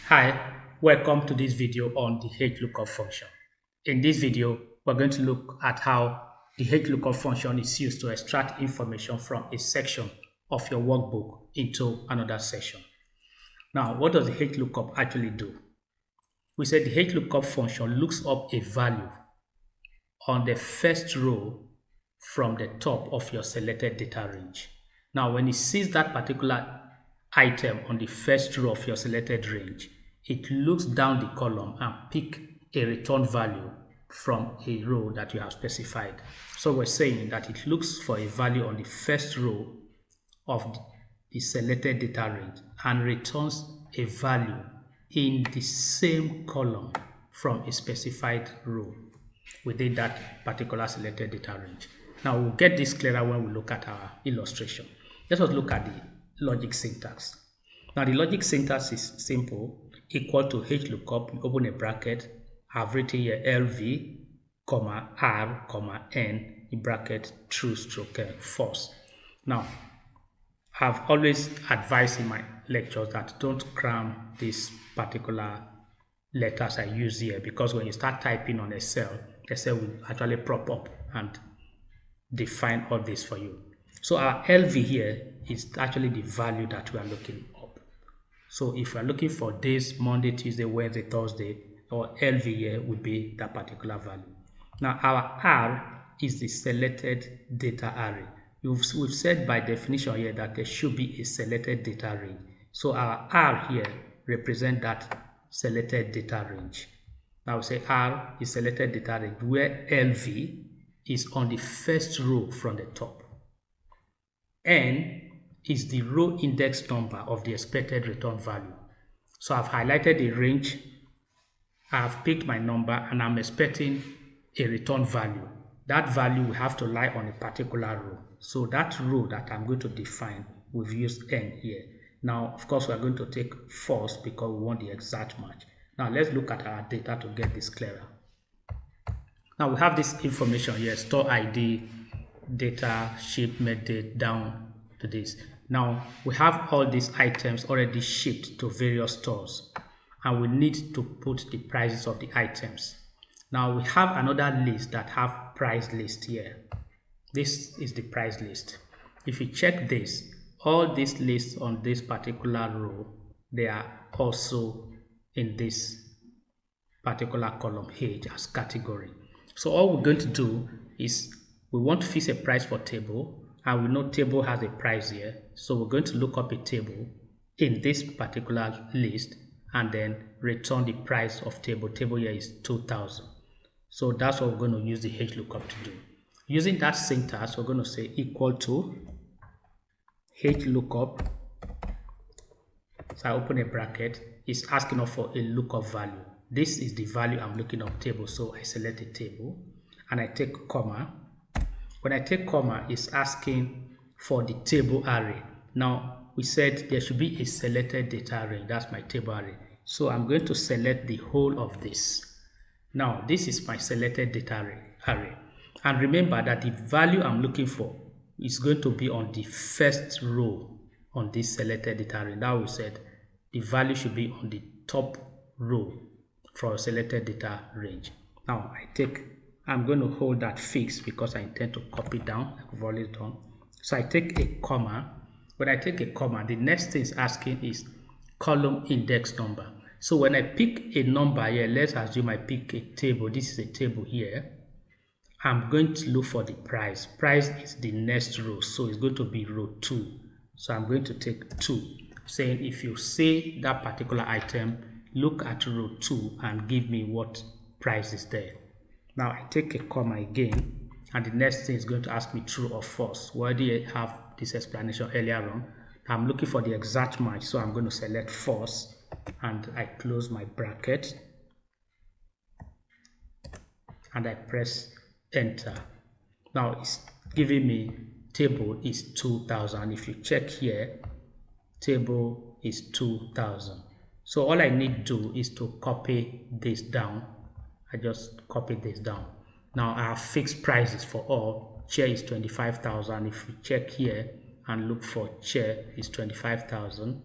Hi, welcome to this video on the HLOOKUP function. In this video, we're going to look at how the HLOOKUP function is used to extract information from a section of your workbook into another section. Now, what does the HLOOKUP actually do? We said the HLOOKUP function looks up a value on the first row from the top of your selected data range. Now, when it sees that particular item on the first row of your selected range, it looks down the column and pick a return value from a row that you have specified. So we're saying that it looks for a value on the first row of the selected data range and returns a value in the same column from a specified row within that particular selected data range. Now we'll get this clearer when we look at our illustration. Let us look at the logic syntax. Now the logic syntax is simple: equal to HLOOKUP, open a bracket. I've written here LV, comma, R, comma, N, in bracket, true stroke false. Now, I've always advised in my lectures that don't cram these particular letters I use here, because when you start typing on Excel will actually prop up and define all this for you. So our LV here is actually the value that we are looking up. So if we are looking for days, Monday, Tuesday, Wednesday, Thursday, our LV here would be that particular value. Now our R is the selected data array. We've said by definition here that there should be a selected data range. So our R here represents that selected data range. Now we say R is selected data range, where LV is on the first row from the top. N is the row index number of the expected return value. So I've highlighted a range, I've picked my number, and I'm expecting a return value. That value will have to lie on a particular row. So that row that I'm going to define, we've used N here. Now, of course, we're going to take false because we want the exact match. Now, let's look at our data to get this clearer. Now, we have this information here: store ID, data, ship, date, down to this. Now, we have all these items already shipped to various stores, and we need to put the prices of the items. Now, we have another list that have price list here. This is the price list. If you check this, all these lists on this particular row, they are also in this particular column H as category. So all we're going to do is we want to fix a price for table, and we know table has a price here. So we're going to look up a table in this particular list and then return the price of table. Table here is 2000. So that's what we're going to use the HLOOKUP to do. Using that syntax, we're going to say equal to HLOOKUP. So I open a bracket. It's asking us for a lookup value. This is the value I'm looking up, table. So I select a table and I take comma. When I take comma, it's asking for the table array. Now we said there should be a selected data array. That's my table array. So I'm going to select the whole of this. Now this is my selected data array. And remember that the value I'm looking for is going to be on the first row on this selected data array. Now we said the value should be on the top row for a selected data range. Now I'm going to hold that fixed because I intend to copy down like we've always done. So I take a comma. When I take a comma, the next thing it's asking is column index number. So when I pick a number here, let's assume I pick a table. This is a table here. I'm going to look for the price. Price is the next row, so it's going to be row 2. So I'm going to take 2, saying if you say that particular item, look at row 2 and give me what price is there. Now I take a comma again, and the next thing is going to ask me true or false. We already have this explanation earlier on. I'm looking for the exact match, so I'm going to select false, and I close my bracket, and I press enter. Now it's giving me table is 2000. If you check here, table is 2000. So all I need to do is to copy this down. I just copy this down. Now I have fixed prices for all. Chair is 25,000. If you check here and look for chair is 25,000.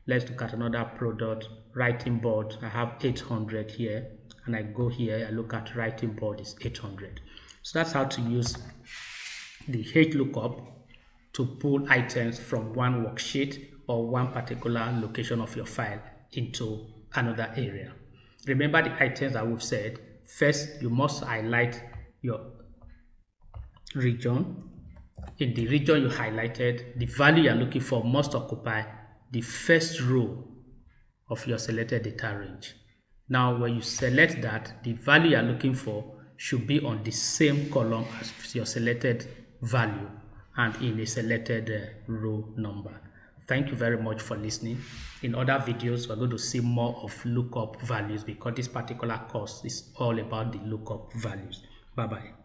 Let's look at another product, writing board. I have 800 here, and I go here, I look at writing board is 800. So that's how to use the HLOOKUP to pull items from one worksheet or one particular location of your file into another area. Remember the items that we've said. First, you must highlight your region. In the region you highlighted, the value you're looking for must occupy the first row of your selected data range. Now, when you select that, the value you're looking for should be on the same column as your selected value and in a selected row number. Thank you very much for listening. In other videos, we're going to see more of lookup values because this particular course is all about the lookup values. Bye-bye.